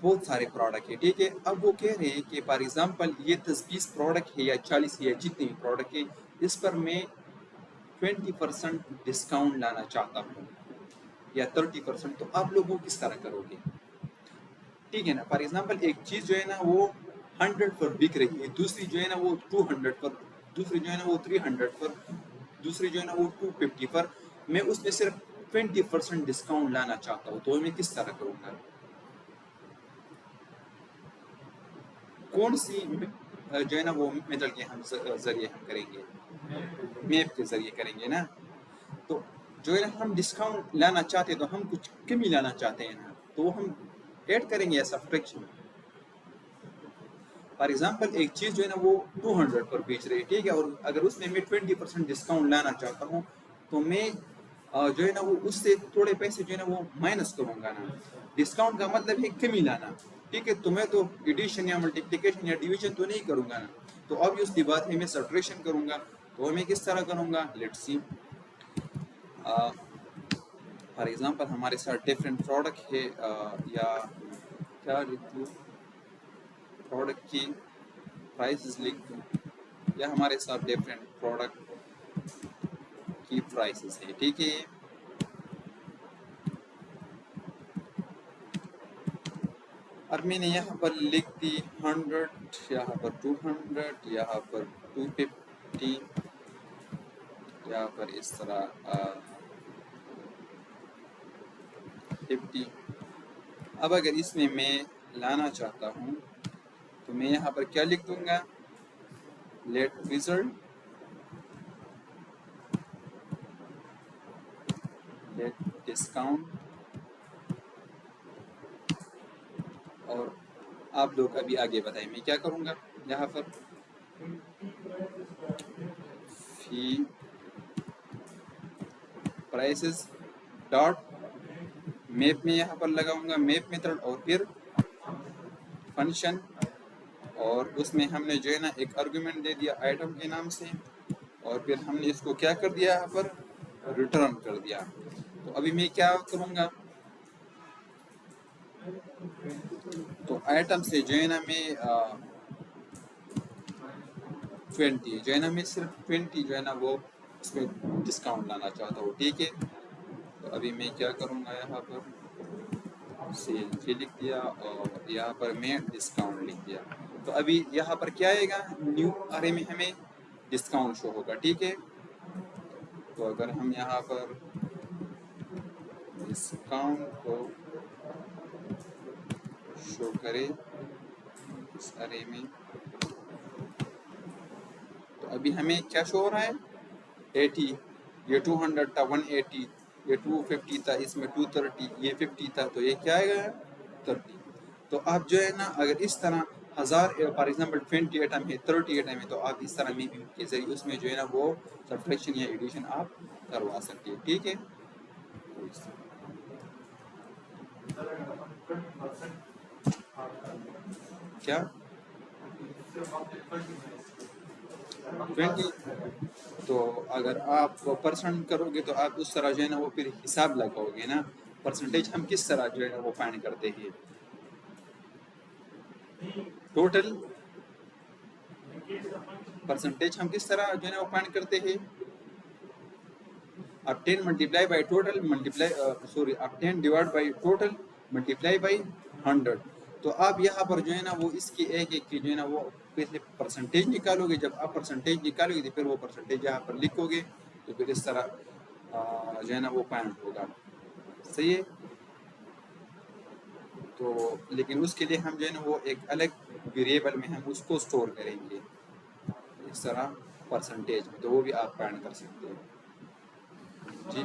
بہت سارے پروڈکٹ ہے، ٹھیک ہے، اب وہ کہہ رہے ہیں کہ فار ایگزامپل یہ 10-20 پروڈکٹ ہے یا 40 ہے یا جتنے بھی پروڈکٹ ہے، اس پر میں 20% ڈسکاؤنٹ لانا چاہتا ہوں یا 30%، تو آپ لوگوں کس طرح کرو گے؟ ٹھیک ہے نا، فار ایگزامپل ایک چیز جو ہے نا وہ 100 پر بک رہی ہے، دوسری جو ہے نا وہ 200 پر، دوسری جو ہے نا وہ 300 پر، دوسری جو ہے نا وہ 250 پر، میں اس میں صرف 20% ڈسکاؤنٹ لانا چاہتا ہوں، تو میں کس طرح کروں گا؟ کون سی جو ہے نا وہ میتھڈ کے ہم ذریعے ہم کریں گے؟ میپ کے ذریعے کریں گے نا۔ تو جو ہے نا ہم ڈسکاؤنٹ لانا چاہتے ہیں تو ہم کچھ کمی لانا چاہتے ہیں نا، تو ہم ایڈ کریں گے ایسا فریکشن۔ فار ایگزامپل ایک چیز جو ہے نا وہ 200 پر بیچ رہی ہے، ٹھیک ہے، اور اگر اس میں 20% ڈسکاؤنٹ لانا چاہتا ہوں تو میں جو ہے نا وہ اس سے تھوڑے پیسے جو ہے نا وہ مائنس کروں گا نا۔ ڈسکاؤنٹ کا مطلب ہے کمی لانا، ٹھیک ہے، تو میں تو ایڈیشن یا ملٹیپلیکیشن یا ڈویژن تو نہیں کروں گا نا، تو obvious سی بات ہے میں سبٹریکشن کروں گا، تو میں کس طرح کروں گا؟ لیٹس سی، فار ایگزامپل ہمارے ساتھ ڈفرینٹ پروڈکٹ ہے، یا کیا لکھ دوں، پروڈکٹ کی پرائسز لکھ دوں، یا ہمارے ساتھ ڈفرینٹ پروڈکٹ کی پرائسز ہے، ٹھیک ہے۔ اور میں نے یہاں پر لکھ دی 100، یہاں پر 200، یہاں پر 250، یہاں پر اس طرح 50۔ اب اگر اس میں لانا چاہتا ہوں تو میں یہاں پر کیا لکھ دوں گا؟ لیٹ ریزلٹ، لیٹ ڈسکاؤنٹ، اور آپ لوگ ابھی آگے بتائیں میں کیا کروں گا یہاں پر؟ فی پرائسز ڈاٹ میپ میں یہاں پر لگاؤں گا میپ میتھڈ، اور پھر فنکشن، اور اس میں ہم نے جو ہے نا ایک آرگومنٹ دے دیا آئٹم کے نام سے، اور پھر ہم نے اس کو کیا کر دیا یہاں پر؟ ریٹرن کر دیا۔ تو ابھی میں کیا کروں گا؟ تو آئٹم سے جو ہے نا میں 20 جو ہے نا میں صرف 20 جو ہے نا وہ اس میں ڈسکاؤنٹ لانا چاہتا ہوں، ٹھیک ہے۔ تو ابھی میں کیا کروں گا یہاں پر سیل جی لکھ دیا، اور یہاں پر میں ڈسکاؤنٹ لکھ دیا۔ تو ابھی یہاں پر کیا آئے گا؟ نیو ارے میں ہمیں ڈسکاؤنٹ شو ہوگا، ٹھیک ہے۔ تو اگر ہم یہاں پر ڈسکاؤنٹ کو شو کرے اس ارے میں، تو ابھی ہمیں کیا شو ہو رہا ہے؟ 80، یہ 200 تھا، 180، یہ 250 تھا، اس میں 230، یہ 50 تھا، تو یہ کیا آئے گا؟ 30۔ تو آپ جو ہے نا اگر اس طرح 1000 فار ایگزامپل 20 آئٹم ہے، 30 آئٹم ہے، تو آپ اس طرح میں کے ذریعے اس میں جو ہے نا وہ سبٹریکشن یا ایڈیشن آپ کروا سکتے ہیں، ٹھیک ہے۔ کیا 20؟ تو اگر آپ پرسنٹ کرو گے تو آپ اس طرح جو ہے نا وہ پھر حساب لگاؤ گے نا، پرسنٹیج ہم کس طرح جو ہے نا وہ فائنڈ کرتے ہیں؟ ٹوٹل پرسنٹیج ہم کس طرح جو ہے نا وہ فائنڈ کرتے ہیں؟ اب 10 ملٹیپلائی بائی ٹوٹل ملٹیپلائی اب 10 divide by total multiply by 100۔ تو آپ یہاں پر جو ہے نا وہ اس کی ایک کی جو ہے نا وہ پہلے پرسنٹیج نکالو گے، جب آپ پرسنٹیج نکالو گے تو پھر وہ پرسنٹیج یہاں پر لکھو گے، تو پھر اس طرح جو ہے نا وہ فائنڈ ہوگا، صحیح ہے۔ تو لیکن اس کے لیے ہم جو ہے نا وہ ایک الگ ویریبل میں ہم اس کو سٹور کریں گے اس طرح پرسنٹیج میں، تو وہ بھی آپ فائنڈ کر سکتے ہیں، جی۔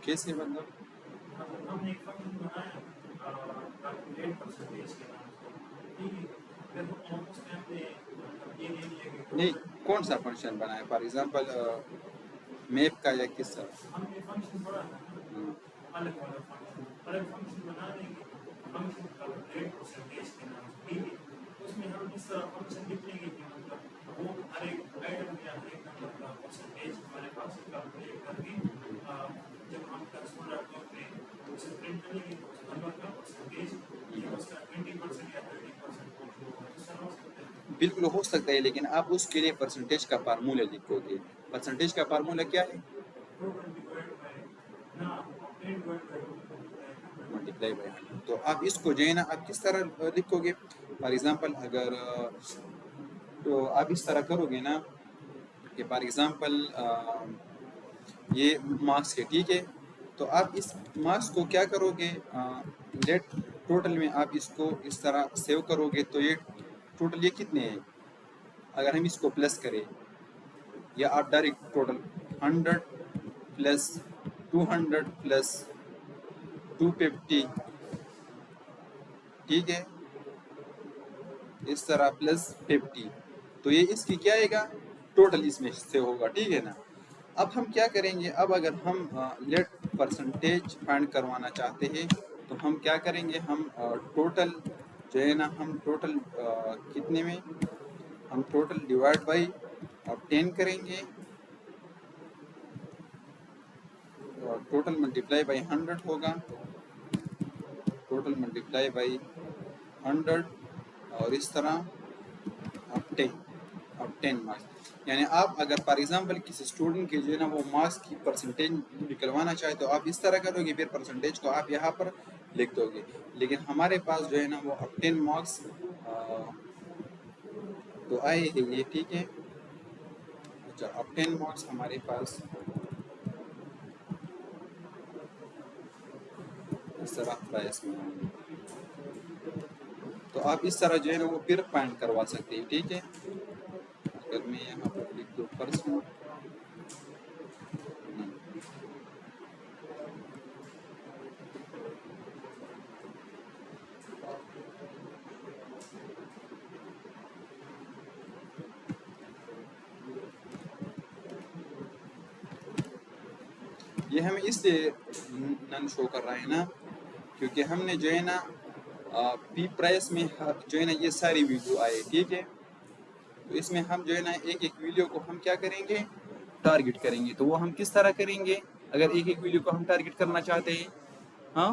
کیسے مطلب؟ نہیں کون سا فنکشن بنایا فار ایگزامپل میپ کا یا کس طرح بالکل ہو سکتا ہے لیکن آپ اس کے لیے پرسنٹیج کا فارمولہ لکھو گے. پرسنٹیج کا فارمولہ کیا ہے؟ Multiply by 100. تو آپ اس کو جو ہے نا آپ کس طرح لکھو گے؟ فار ایگزامپل اگر تو آپ اس طرح کرو گے نا کہ فار ایگزامپل یہ مارکس ہے ٹھیک ہے، تو آپ اس مارکس کو کیا کرو گے لیٹ ٹوٹل میں آپ اس کو اس طرح سیو کرو گے تو یہ ٹوٹل یہ کتنے ہیں اگر ہم اس کو پلس کریں یا آپ ڈائریکٹ ٹوٹل 100 پلس 200 پلس 250 ٹھیک ہے اس طرح پلس 50 تو یہ اس کی کیا آئے گا ٹوٹل اس میں سے ہوگا ٹھیک ہے نا. اب ہم کیا کریں گے اب اگر ہم لیٹ پرسنٹیج فائنڈ کروانا چاہتے ہیں تو ہم کیا کریں گے ہم ٹوٹل جو ہے نا ہم ٹوٹل کتنے میں ہم ٹوٹل ڈیوائڈ بائی 10 کریں گے ٹوٹل ملٹیپلائی بائی 100 ہوگا ٹوٹل ملٹیپلائی بائی 100 اور اس طرح اب 10 مارکس یعنی آپ اگر فار ایگزامپل کسی اسٹوڈنٹ کے جو ہے نا وہ مارکس کی پرسنٹیج نکلوانا چاہے تو آپ اس طرح کرو گے پھر پرسنٹیج کو آپ یہاں پر لکھ دو گے لیکن ہمارے پاس جو ہے نا وہ اب 10 مارکس تو آئے ہیں یہ ٹھیک ہے. اچھا اب 10 مارکس ہمارے پاس اس طرح پرائس میں ہوں گے تو آپ اس طرح جو ہے نا وہ پھر فائنڈ کروا سکتے ہیں ٹھیک ہے. اگر میں یہاں پر لکھ دوں پرسن یہ ہمیں اس لیے نن شو کر رہا ہے نا کیونکہ ہم نے جو ہے نا پی پرائس میں جو ہے نا یہ ساری ویڈیو آئے ٹھیک ہے تو اس میں ہم جو ہے نا ایک ایک ویڈیو کو ہم کیا کریں گے ٹارگٹ کریں گے. تو وہ ہم کس طرح کریں گے اگر ایک ایک ویڈیو کو ہم ٹارگٹ کرنا چاہتے ہیں ہاں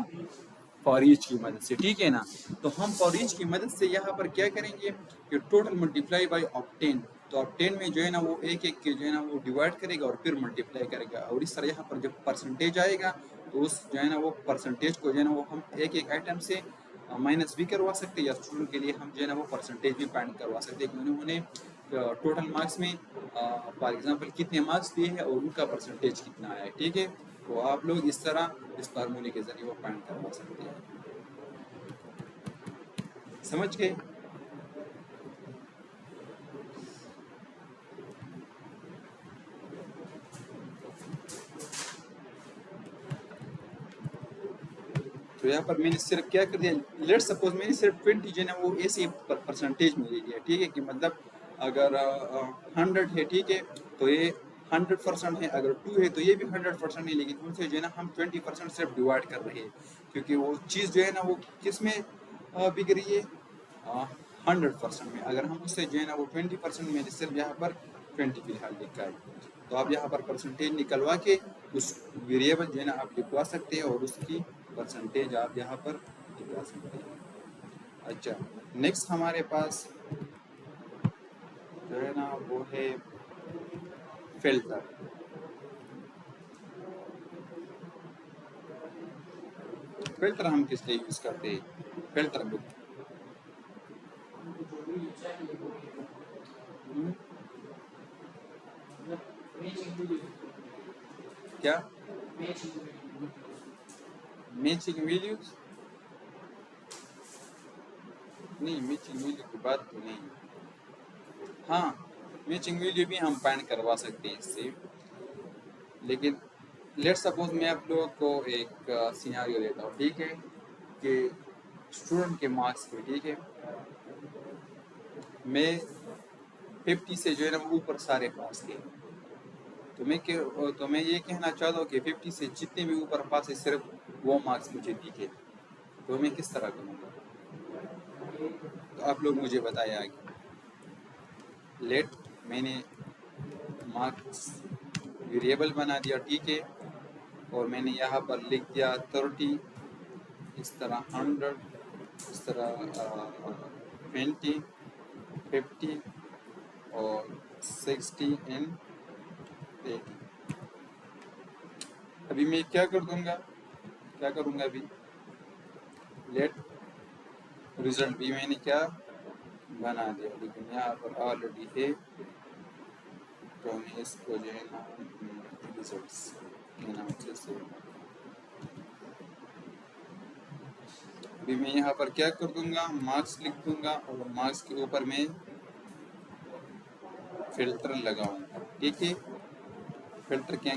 فار ایچ کی مدد سے ٹھیک ہے نا. تو ہم فار ایچ کی مدد سے یہاں پر کیا کریں گے کہ ٹوٹل ملٹیپلائی بائی آف 10 تو اب 10 میں جو ہے نا وہ ایک ایک کے جو ہے نا وہ ڈیوائڈ کرے گا اور پھر ملٹیپلائی کرے گا اور اس طرح یہاں پر جب پرسنٹیج آئے گا تو اس جو ہے نا وہ پرسنٹیج کو جو ہے نا وہ ہم ایک ایک آئٹم سے مائنس بھی کروا سکتے ہیں یا اسٹوڈنٹ کے لیے ہم جو ہے نا وہ پرسنٹیج بھی فائنڈ کروا سکتے ہیں کہ انہوں نے ٹوٹل مارکس میں فار ایگزامپل کتنے مارکس دیے ہیں اور ان کا پرسنٹیج کتنا آیا ہے ٹھیک ہے. تو آپ لوگ اس طرح اس فارمولے کے ذریعے وہ فائنڈ کروا سکتے ہیں. سمجھ گئے؟ تو یہاں پر میں نے صرف کیا کر دیا لیٹ سپوز میں نے صرف 20 جو ہے نا وہ ایسے پرسنٹیج میں لے لیا ٹھیک ہے کہ مطلب اگر 100 ہے ٹھیک ہے تو یہ 100% ہے اگر 2 ہے تو یہ بھی 100% ہے لیکن ان سے جو ہے نا ہم 20% صرف ڈیوائڈ کر رہے ہیں کیونکہ وہ چیز جو ہے نا وہ کس میں بک رہی ہے 100% میں. اگر ہم اس سے جو ہے نا وہ 20% میں صرف یہاں پر 20 فی الحال لکھا ہے تو آپ یہاں پر پرسنٹیج نکلوا کے اس ویریبل جو ہے نا آپ لکھوا سکتے ہیں اور اس کی پرسنٹیج آپ یہاں پر لکھوا سکتے ہیں. اچھا نیکسٹ ہمارے پاس جو ہے نا وہ ہے فلٹر. فلٹر ہم کس لیے یوز کرتے ہیں فلٹر بک کیا میچنگ ویڈیوز نہیں میچنگ ویڈیو کی بات تو نہیں. ہاں میچنگ ویڈیو بھی ہم فائنڈ کروا سکتے ہیں اس سے لیکن لیٹ سپوز میں آپ لوگوں کو ایک سیناریو دیتا ہوں ٹھیک ہے کہ اسٹوڈنٹ کے مارکس پہ ٹھیک ہے میں 50 سے جو ہے نا وہ اوپر سارے پاس تھے، تو میں یہ کہنا چاہتا ہوں کہ 50 سے جتنے بھی اوپر پاس ہے صرف وہ مارکس مجھے دکھے، تو میں کس طرح کروں گا؟ تو آپ لوگ مجھے بتائیں آگے. لیٹ میں نے مارکس ویریبل بنا دیا، ٹھیک ہے، اور میں نے یہاں پر لکھ دیا 30، اس طرح 100، اس طرح 20، 50 اور 60 اینڈ 80. ابھی میں کیا کروں گا ابھی لیٹ رزلٹ بھی میں نے کیا بنا دیا، لیکن یہاں پر آلریڈی ہے، تو میں اس کو جو ہے نا ریزلٹس کے نام سے ابھی میں یہاں پر کیا کر دوں گا، مارکس لکھ دوں گا، اور مارکس کے اوپر میں فلٹر لگاؤں گا، ٹھیک ہے. فلٹر کے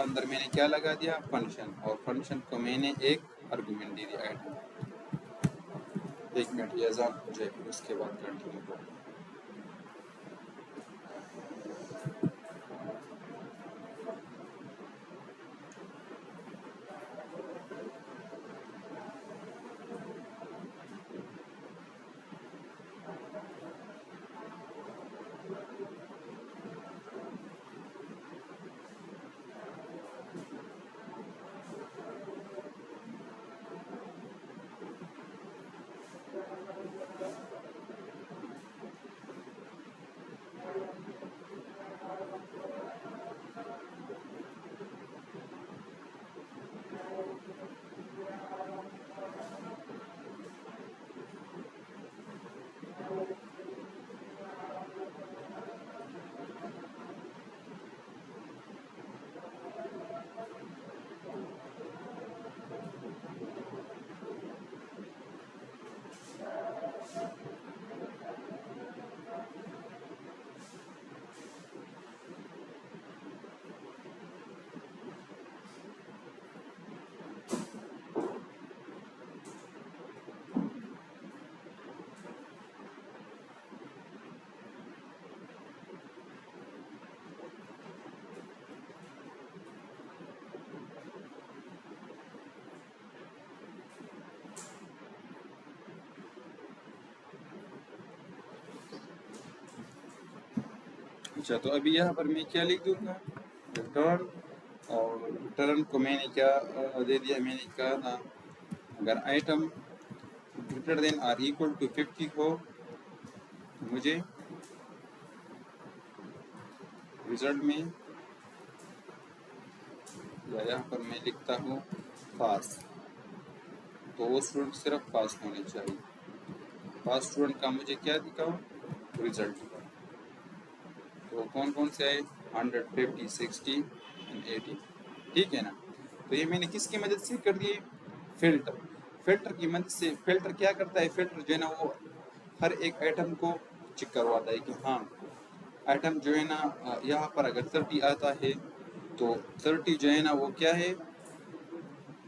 اندر میں نے کیا لگا دیا، فنکشن، اور فنکشن کو میں نے ایک آرگومنٹ دے دیا ایٹم. 1 منٹ یہ اذان ہو جائے پھر اس کے بعد کنٹینیو کروں. اچھا، تو ابھی یہاں پر میں کیا لکھ دوں گا، ریٹرن، اور ریٹرن کو میں نے کیا دے دیا، میں نے کہا تھا اگر item greater than are equal to 50 ہو تو مجھے رزلٹ میں، یا یہاں پر میں لکھتا ہوں پاس، تو وہ اسٹوڈنٹ صرف پاس ہونے چاہیے. پاس اسٹوڈنٹ کا مجھے کیا دکھاؤ، رزلٹ. تو کون کون سے آئے، 100، 50، 60 and 80، ٹھیک ہے نا. تو یہ میں نے کس کی مدد سے کر دیے، فلٹر کی مدد سے. فلٹر کیا کرتا ہے، فلٹر جو ہے نا وہ ہر ایک آئٹم کو چیک کرواتا ہے کہ ہاں آئٹم جو ہے نا یہاں پر اگر 30 آتا ہے تو 30 جو ہے نا وہ کیا ہے،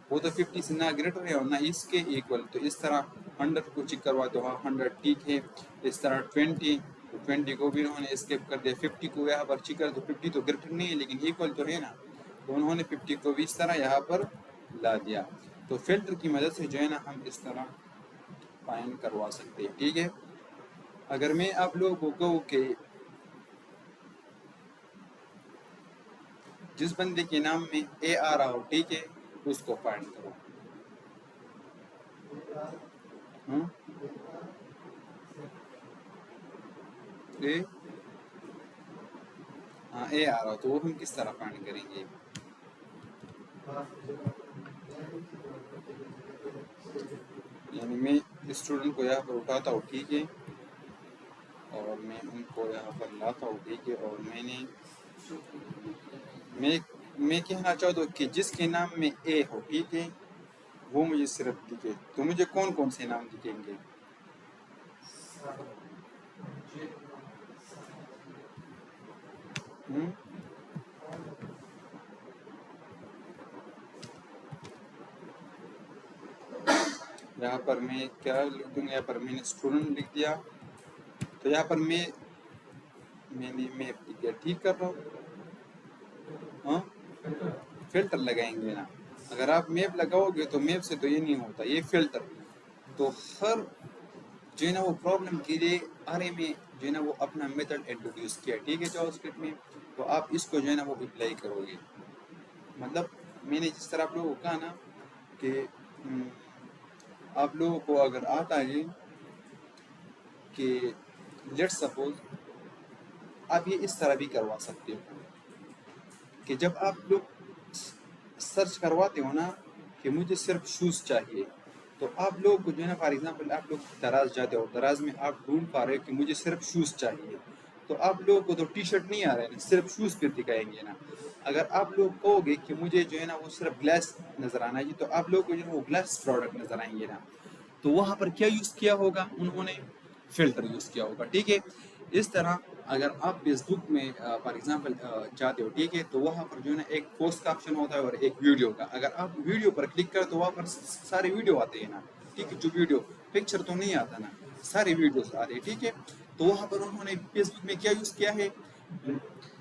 وہ تو 50 سے نہ گریٹر ہے اور نہ اس کے ایکول، تو اس طرح 100 کو چیک کرواتے ہو، 100 ٹھیک ہے. اس طرح 20 کو بھی انہوں نے اسکیپ کر دیا. 50 کو یہاں پر چیک کر، تو 50 تو گریٹر نہیں ہے لیکن ایکول تو ہے نا، تو انہوں نے 50 کو بھی اس طرح یہاں پر لا دیا. تو فلٹر کی مدد سے جو ہے نا ہم اس طرح فائنڈ کروا سکتے ہیں، ٹھیک ہے. اگر میں آپ لوگوں کو کہوں کہ جس بندے کے نام میں اے آ رہا ہو، ٹھیک ہے، اس کو فائنڈ کرو. اے آ رہا ہو تو وہ ہم کس طرح فائنڈ کریں گے؟ یعنی میں اسٹوڈنٹ کو یہاں پر اٹھاتا ہوں، ٹھیک ہے، اور میں ان کو یہاں پر لاتا ہوں، ٹھیک ہے، اور میں کہنا چاہتا ہوں کہ جس کے نام میں اے ہو، ٹھیک ہے، وہ مجھے صرف دکھے. تو مجھے کون کون سے نام دکھیں گے؟ یہاں پر میں کیا لکھ دوں گا، یہاں پر میں نے اسٹوڈنٹ لکھ دیا تو یہاں پر میں نے میپ لکھ دیا، ٹھیک کر رہا ہوں، ہاں فلٹر لگائیں گے نا، اگر آپ میپ لگاؤ گے تو میپ سے تو یہ نہیں ہوتا، یہ فلٹر، تو ہر جو ہے نا وہ پرابلم کے لیے آرے میں جو ہے نا وہ اپنا میتھڈ انٹروڈیوس کیا، ٹھیک ہے جاوا اسکرپٹ میں، تو آپ اس کو جو ہے نا وہ اپلائی کرو گے، مطلب میں نے جس طرح آپ لوگوں کو کہا نا کہ آپ لوگوں کو اگر آتا ہے کہ لیٹ سپوز آپ یہ اس طرح بھی کروا سکتے ہو کہ جب آپ لوگ سرچ کرواتے ہو نا کہ مجھے صرف شوز چاہیے، تو آپ لوگوں کو جو ہے نا فار ایگزامپل آپ لوگ دراز جاتے ہو، دراز میں آپ ڈھونڈ پا رہے ہو کہ مجھے صرف شوز چاہیے، تو آپ لوگوں کو تو ٹی شرٹ نہیں آ رہا ہے، صرف شوز پہ دکھائیں گے نا، اگر آپ لوگ کہو گے کہ مجھے جو ہے نا وہ صرف گلاس نظر آنا ہے تو آپ لوگوں کو جو ہے وہ گلاس پروڈکٹ نظر آئیں گے نا، تو وہاں پر کیا یوز کیا ہوگا انہوں نے، فلٹر یوز کیا ہوگا، ٹھیک ہے۔ اس طرح اگر آپ فیس بک میں فار ایگزامپل جاتے ہو، ٹھیک ہے، تو وہاں پر جو ہے نا ایک پوسٹ کا آپشن ہوتا ہے اور ایک ویڈیو کا، اگر آپ ویڈیو پر کلک کریں تو وہاں پر سارے ویڈیو آتے ہیں نا، ٹھیک ہے، جو ویڈیو پکچر تو نہیں آتا نا، سارے ویڈیوز آ رہے ہیں، ٹھیک ہے، تو وہاں پر انہوں نے فیس بک میں کیا یوز کیا ہے،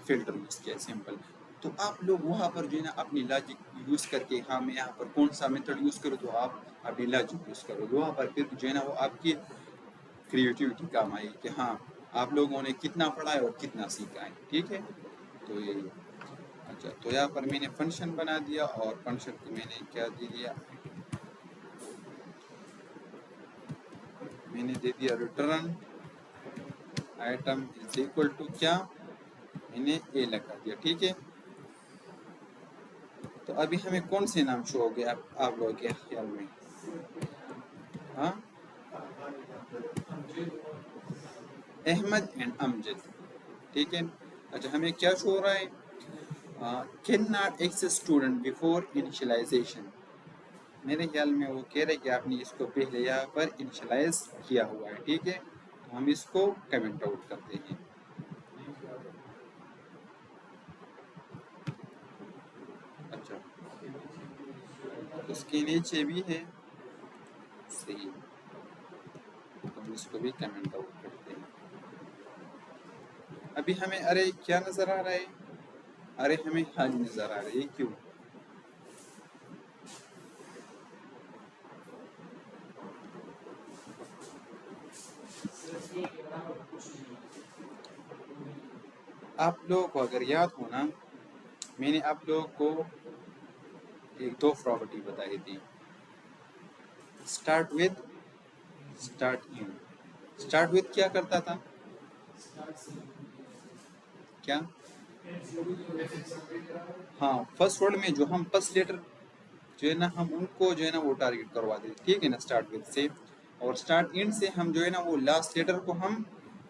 فلٹر یوز کیا ہے، سمپل۔ تو آپ لوگ وہاں پر جو ہے نا اپنی لاجک یوز کر کے، ہاں میں یہاں پر کون سا میتھڈ یوز کروں، تو آپ اپنی لاجک یوز کرو، وہاں پر پھر جو ہے نا وہ آپ کی کریٹیوٹی کام آئی کہ ہاں آپ لوگوں نے کتنا پڑھا ہے اور کتنا سیکھا ہے، ٹھیک ہے، تو یہی ہے۔ اچھا، تو یہاں پر میں نے فنکشن بنا دیا اور فنکشن کو میں نے کیا دے دیا، میں نے دے دیا return item is equal to کیا، میں نے اے لگا دیا، ٹھیک ہے۔ تو ابھی ہمیں کون سے نام شو ہو گئے آپ لوگوں کے خیال میں، ہاں، احمد اینڈ امجد، ٹھیک ہے۔ اچھا ہمیں کیا شو ہو رہا ہے، can not access student before initialization, میرے خیال میں وہ کہہ رہے کہ آپ نے اس کو پہلے یہاں پر انیشلائز کیا ہوا ہے، ٹھیک ہے، تو ہم اس کو کمنٹ آؤٹ کرتے ہیں۔ اچھا اس کے نیچے بھی ہے، صحیح، تو ہم اس کو بھی کمنٹ آؤٹ کرتے ہیں۔ ابھی ہمیں ارے کیا نظر آ رہا ہے، ارے ہمیں خالی نظر آ رہا ہے، یہ کیوں، آپ لوگوں کو اگر یاد ہونا میں نے آپ لوگوں کو ایک دو پراپرٹی بتائی تھی، start with, start in, start with کیا کرتا تھا، کیا، ہاں فرسٹ ورڈ میں جو ہم فرسٹ لیٹر جو ہے نا ہم ان کو جو ہے نا وہ ٹارگیٹ کروا دیتے، ٹھیک ہے نا، اسٹارٹ ود سے، اور اسٹارٹ اینڈ سے ہم جو ہے نا وہ لاسٹ لیٹر کو ہم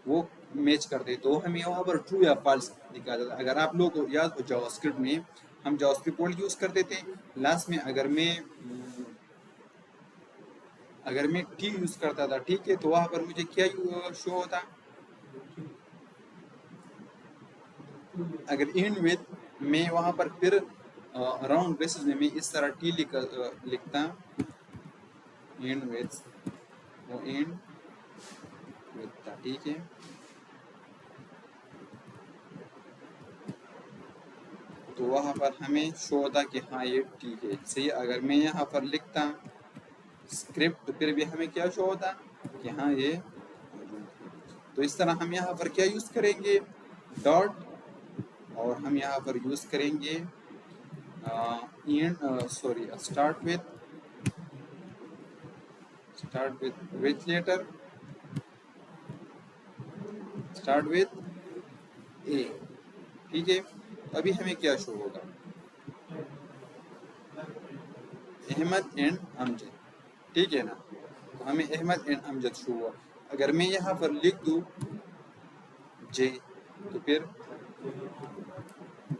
وہ میچ کرتے، تو ہمیں وہاں پر ٹرو یا فالس دکھا دیتا۔ اگر آپ لوگ کو یاد ہو جاوا اسکرپٹ میں ہم جاوا اسکرپٹ کوڈ یوز کرتے تھے، لاسٹ میں اگر میں ٹی یوز کرتا تھا، ٹھیک ہے، تو وہاں پر مجھے کیا شو ہوتا، اگر اینڈ وتھ میں وہاں پر پھر راؤنڈ بیسس میں اس طرح ٹی لکھتا، اینڈ وتھ، وہ اینڈ وتھ تھا، ٹھیک ہے، تو وہاں پر ہمیں شو ہوتا کہ ہاں یہ ٹھیک ہے، صحیح۔ اگر میں یہاں پر لکھتا اسکرپٹ تو پھر بھی ہمیں کیا شو ہوتا کہ ہاں یہ موجود ہے، تو اس طرح ہم یہاں پر کیا یوز کریں گے، ڈاٹ، اور ہم یہاں پر یوز کریں گے وچ لیٹر، اسٹارٹ وتھ اے، ٹھیک ہے، تو ابھی ہمیں کیا شو ہوگا، احمد اینڈ امجد، ٹھیک ہے نا، تو ہمیں احمد اینڈ امجد شو ہوا۔ اگر میں یہاں پر لکھ دوں جے تو پھر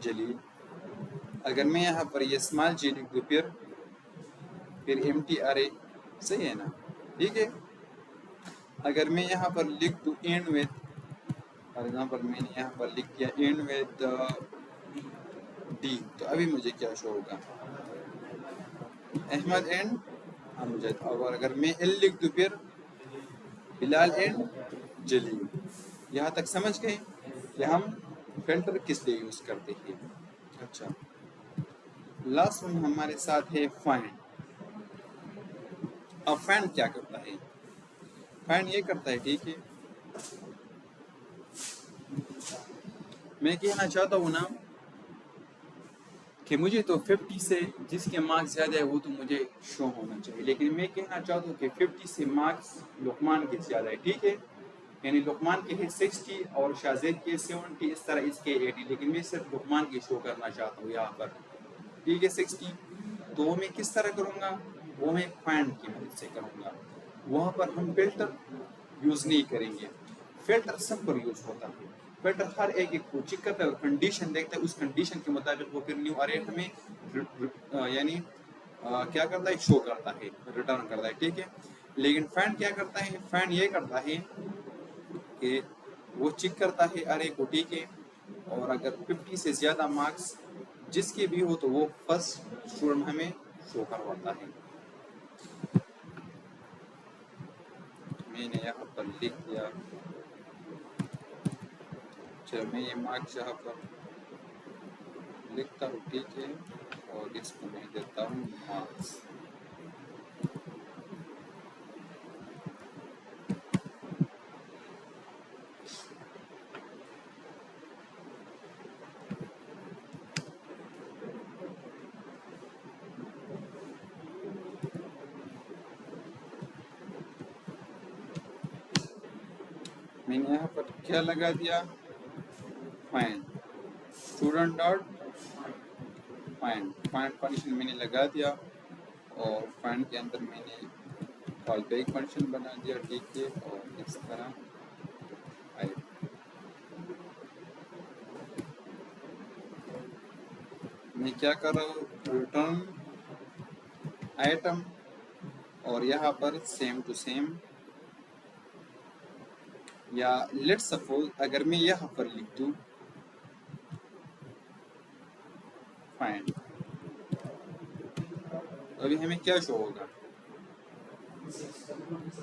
جلیل، اگر میں یہاں پر یہ اسمال جے لکھ دوں پھر ایم ٹی ارے، صحیح ہے نا، ٹھیک ہے۔ اگر میں یہاں پر لکھ دوں اینڈ وتھ، فار ایگزامپل میں نے یہاں پر لکھ دیا اینڈ وتھ ڈی، تو ابھی مجھے کیا شو ہوگا، احمد اینڈ امجد، اور اگر میں ایل لکھ دوں پھر بلال اینڈ جلیل، یہاں تک سمجھ گئے کہ ہم فلٹر کس لیے یوز کرتے ہیں. اچھا لاسٹ ون ہمارے ساتھ ہے فائنڈ. اب فائنڈ کیا کرتا ہے؟ فائنڈ یہ کرتا ہے ٹھیک ہے، میں کہنا چاہتا ہوں نا کہ مجھے تو 50 سے جس کے مارکس زیادہ ہے وہ تو مجھے شو ہونا چاہیے، لیکن میں کہنا چاہتا ہوں کہ 50 سے مارکس لقمان کے زیادہ ہے ٹھیک ہے، یعنی لقمان کے ہے 60 اور شاہزید کے 70، اس طرح اس کے 80، لیکن میں صرف لقمان کی شو کرنا چاہتا ہوں یہاں پر ٹھیک ہے 60. تو میں کس طرح کروں گا؟ وہ میں فائنڈ کی مدد سے کروں گا. وہاں پر ہم فلٹر یوز نہیں کریں گے. فلٹر سب پر یوز ہوتا ہے. فلٹر ہر ایک کو چیک کرتا ہے اور کنڈیشن دیکھتا ہے، اس کنڈیشن کے مطابق وہ پھر نیو ارے ہمیں یعنی کیا کرتا ہے، شو کرتا ہے، ریٹرن کرتا ہے ٹھیک ہے. لیکن فائنڈ کیا کرتا ہے؟ فائنڈ یہ کرتا ہے کہ وہ چیک کرتا ہے ارے کو ٹھیک ہے، اور اگر 50 سے زیادہ مارکس جس کے بھی ہو تو وہ فرسٹ اسٹوڈنٹ ہمیں شو کرواتا ہے. میں نے یہاں پر لکھ دیا، چلو میں یہ مارکس یہاں پر لکھتا ہوں ٹھیک ہے، اور اس کو میں دیتا ہوں مارکس. میں نے یہاں پر کیا لگا دیا؟ Find student dot find function میں نے لگا دیا، اور فائنڈ کے اندر میں نے کال بیک فنکشن بنا دیا ٹھیک ہے، اور اس طرح آئے. میں کیا کر رہا ہوں؟ ریٹرن آئٹم، اور یہاں پر سیم ٹو سیم، یا لیٹ سپوز اگر میں یہاں پر لکھ دوں فائنڈ، ابھی ہمیں کیا شو ہوگا؟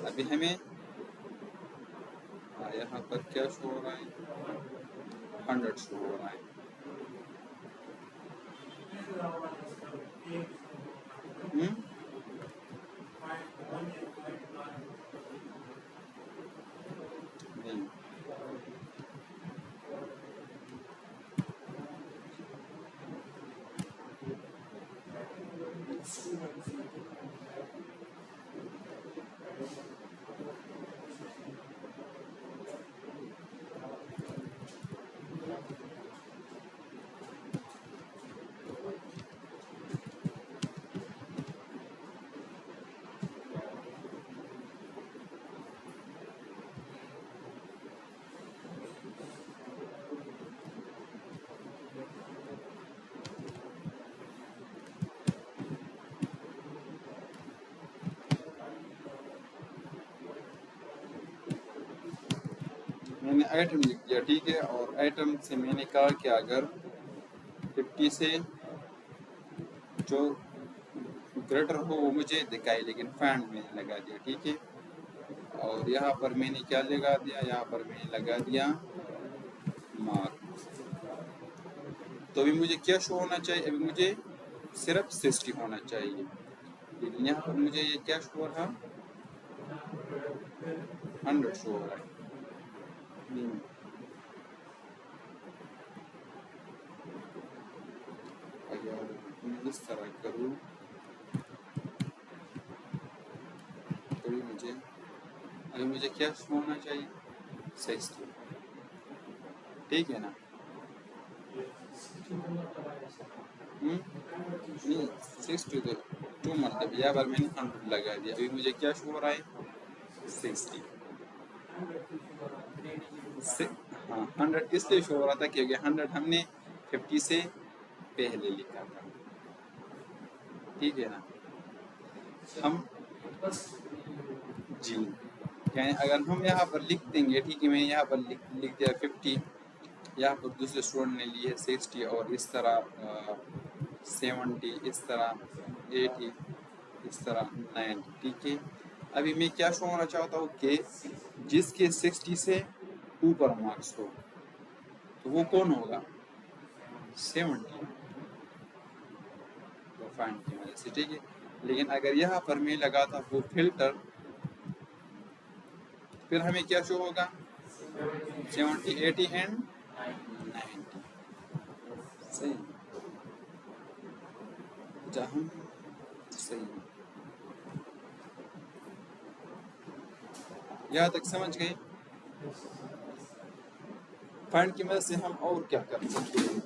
ابھی ہمیں یہاں پر کیا شو ہو رہا ہے؟ 100 شو ہو رہا ہے. نہیں میں نے آئٹم لکھ دیا ٹھیک ہے، اور آئٹم سے میں نے کہا کہ اگر 50 سے جو گریٹر ہو وہ مجھے دکھائے، لیکن فائنڈ میں نے لگا دیا ٹھیک ہے. اور یہاں پر میں نے کیا لگا دیا؟ یہاں پر میں نے لگا دیا مارکس. تو ابھی مجھے کیا شو ہونا چاہیے؟ ابھی مجھے صرف 60 ہونا چاہیے، لیکن یہاں پر مجھے یہ کیا شو ہو رہا؟ 100 شو ہو رہا ہے. اگر میں اس طرح کروں تو ابھی مجھے کیا شو ہونا چاہیے؟ 60 ٹھیک ہے نا. نہیں 60 تو 2 مطلب یہاں پر میں نے 100 لگا دیا. ابھی مجھے کیا شو ہو رہا ہے؟ 60. ہاں 100 اس لیے شو ہو رہا تھا کیونکہ 100 ہم نے 50 سے پہلے لکھا تھا ٹھیک ہے نا. ہم جی یعنی اگر ہم یہاں پر لکھ دیں گے ٹھیک ہے، میں نے یہاں پر لکھ دیا 50، یہاں پر دوسرے اسٹوڈنٹ نے لی ہے 60، اور اس طرح 70، اس طرح 80، اس طرح 90 ٹھیک ہے. ابھی میں کیا شو ہونا چاہتا ہوں کہ جس کے 60 سے اوپر مارکس ہو تو وہ کون ہوگا؟ 70 فائنڈ کی وجہ سے، ٹھیک ہے. لیکن اگر یہاں پر میں لگاتا وہ فلٹر پھر ہمیں کیا شو ہوگا؟ 70 80 اینڈ 90. صحیح جہاں صحیح یہاں تک سمجھ گئے؟ فائنڈ کی مدد سے ہم اور کیا کر سکتے ہیں؟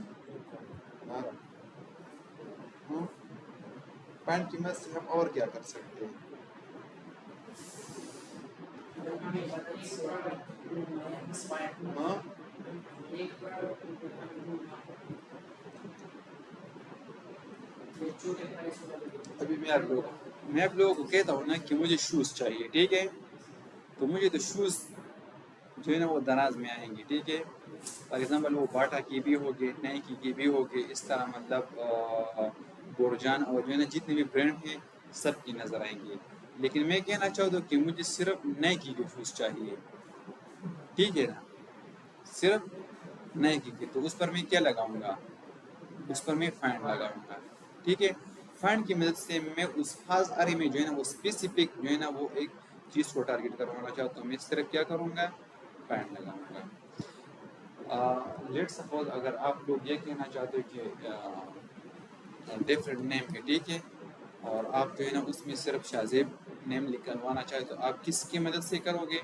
فائنڈ کی مدد سے ہم اور کیا کر سکتے ہیں؟ ہاں ابھی میں آپ لوگوں کو کہتا ہوں نا کہ مجھے شوز چاہیے، ٹھیک ہے. تو مجھے تو شوز جو ہے نا وہ دراز میں آئیں گے، ٹھیک ہے. فار ایگزامپل وہ باٹا کی بھی ہوگی، نائکی کی بھی ہوگی، اس طرح مطلب بورجان اور جو ہے نا جتنے بھی برانڈ ہیں سب کی نظر آئیں گے. لیکن میں کہنا چاہتا ہوں کہ مجھے صرف نائکی کے شوز چاہیے، ٹھیک ہے نا، صرف نائکی کے. تو اس پر میں کیا لگاؤں گا؟ اس پر میں فائنڈ لگاؤں گا، ٹھیک ہے. فائنڈ کی مدد سے میں اس خاص ارے میں جو ہے نا وہ اسپیسیفک جو ہے نا وہ ایک چیز کو ٹارگیٹ کروانا چاہتا ہوں. میں صرف کیا کروں گا؟ فائنڈ لگاؤں گا. لیٹ سپوز اگر آپ لوگ یہ کہنا چاہتے ہو کہ ڈفرینٹ نیم ہے، ٹھیک ہے، اور آپ جو ہے نا اس میں صرف شاہزیب نیم لکھوانا چاہتے تو آپ کس کی مدد سے کرو گے؟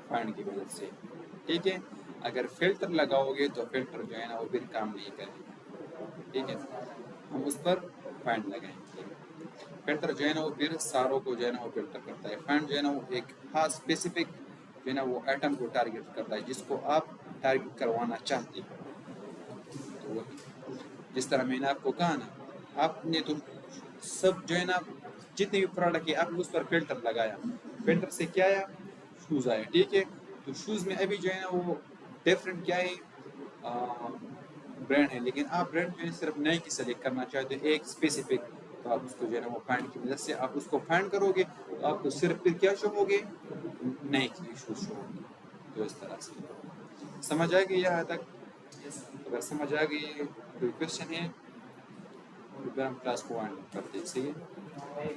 فائنڈ کی مدد سے، ٹھیک ہے. اگر فلٹر لگاؤ گے تو فلٹر جو ہے نا وہ پھر کام نہیں کرے گا، ٹھیک ہے. ہم اس پر فائنڈ لگائیں گے. فلٹر جو ہے نا وہ پھر ساروں کو جو ہے نا وہ فلٹر کرتا ہے. فائنڈ جو ہے نا وہ ایک خاص اسپیسیفک جو ہے نا وہ ایٹم کو ٹارگیٹ کرتا ہے جس کو آپ ٹارگیٹ کروانا چاہتے ہیں. تو وہی جس طرح میں نے آپ کو کہا نا، آپ نے تو سب جو ہے نا جتنے بھی پروڈکٹ ہے آپ نے اس پر فلٹر لگایا، فلٹر سے کیا آیا؟ شوز آیا، ٹھیک ہے. تو شوز میں ابھی جو ہے نا وہ ڈفرینٹ کیا ہے برانڈ ہے، لیکن آپ برانڈ جو ہے صرف نئے کی سلیکٹ کرنا چاہتے ہیں ایک اسپیسیفک. تو آپ اس کو جو ہے نا وہ فائنڈ کی مدد سے آپ اس کو فائنڈ کرو گے تو آپ کو صرف پھر کیا شو ہوگے؟ نئے کی ایشوز شو ہوگی. تو اس طرح سے سمجھ آئے گی یہاں تک؟ اگر سمجھ آ گئی کوئی کوشچن ہے تو پھر ہم کلاس کو وائنڈ اپ کرتے ہیں. صحیح ہے.